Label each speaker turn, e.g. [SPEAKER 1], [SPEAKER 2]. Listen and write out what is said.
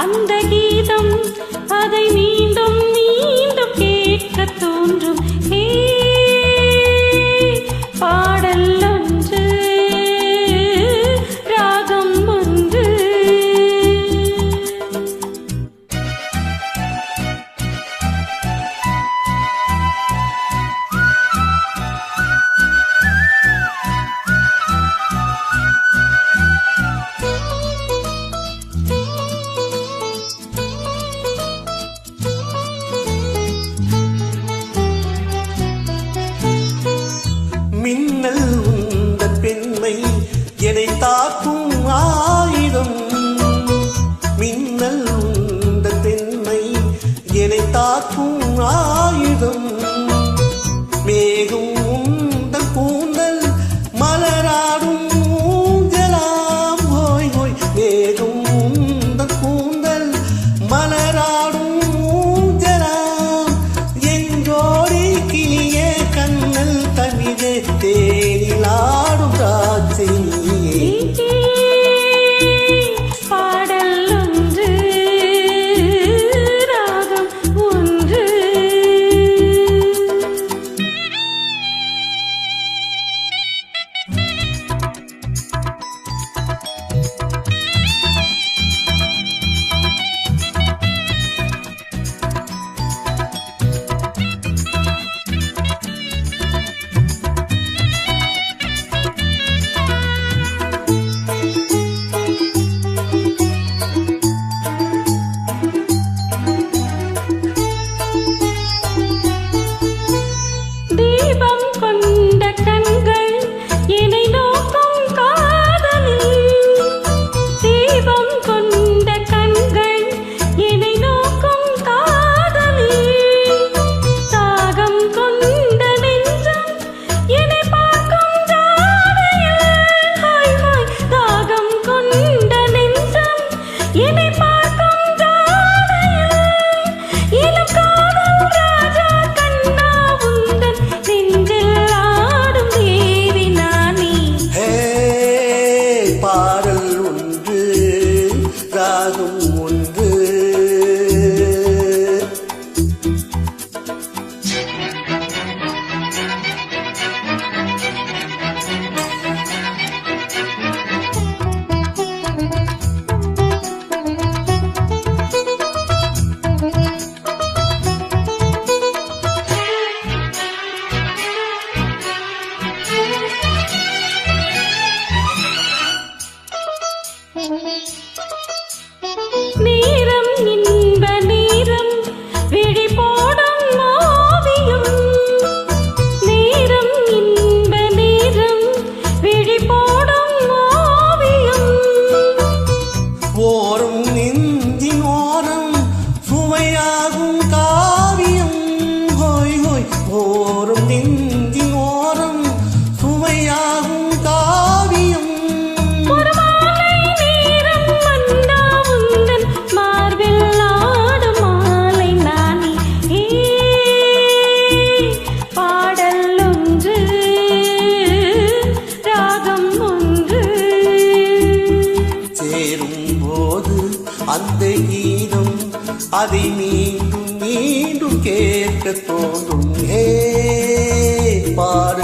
[SPEAKER 1] அந்த கீதம் அதை மீண்டும் மீண்டும் கேட்க தோன்றும். பாடல் ஒன்று ராகம் ஒன்று.
[SPEAKER 2] மின்னல் உந்த பெண்மை என்னை தாக்கும் ஆயுதம். மின்னல் உந்த பெண்மை என்னை தாக்கும் ஆயுதம். மேகம் உந்த கூந்தல் மலராடும் ஊஞ்சலாம். ஹோய் ஹோய் மேகம் உந்த கூந்தல் மலராடும் ஊஞ்சலாம். எங்கோடி கிளிய கண்ணல் தமிழே தேனிலாடும் ராட்சை.
[SPEAKER 1] பாடல் ஒன்று ராகம் ஒன்று. தீபம் கொண்ட கண்கள் என்னை நோக்கும் காதலில். தீபம் கொண்ட கண்கள் என்னை நோக்கும் காதலில். தாகம் கொண்ட நெஞ்சம் என்னை பார்க்கும் ஜாடையில். ஹாய் ஹாய் தாகம் கொண்ட நெஞ்சம் என்னை பார்க்கும் ஜாடையில். இளம் காதல் ராஜா கண்ணா உந்தன் நெஞ்சில் ஆடும் தேவி நானே.
[SPEAKER 2] பாடல் ஒன்று ராகம் ஒன்று.
[SPEAKER 1] நேரம் இன்ப நேரம் விழி போடும் ஓவியம். நேரம் இன்ப நேரம் விழி போடும் ஓவியம்.
[SPEAKER 2] ஓரம் நெஞ்சின் ஓரம் சுவையாகும் காவியம். ஹோய் ஹோய் ஓரம் நெஞ்சின் ஓரம் சுவையாகும் காவியம்.
[SPEAKER 1] ஒரு மாலை நேரம் வந்தா உந்தன் மார்பில் ஆடும் மாலை நானே. பாடல் ஒன்று ராகம் ஒன்று.
[SPEAKER 2] சேரும் போது அந்த கீதம் அதை மீண்டும் மீண்டும் கேட்க தோன்றும். பாட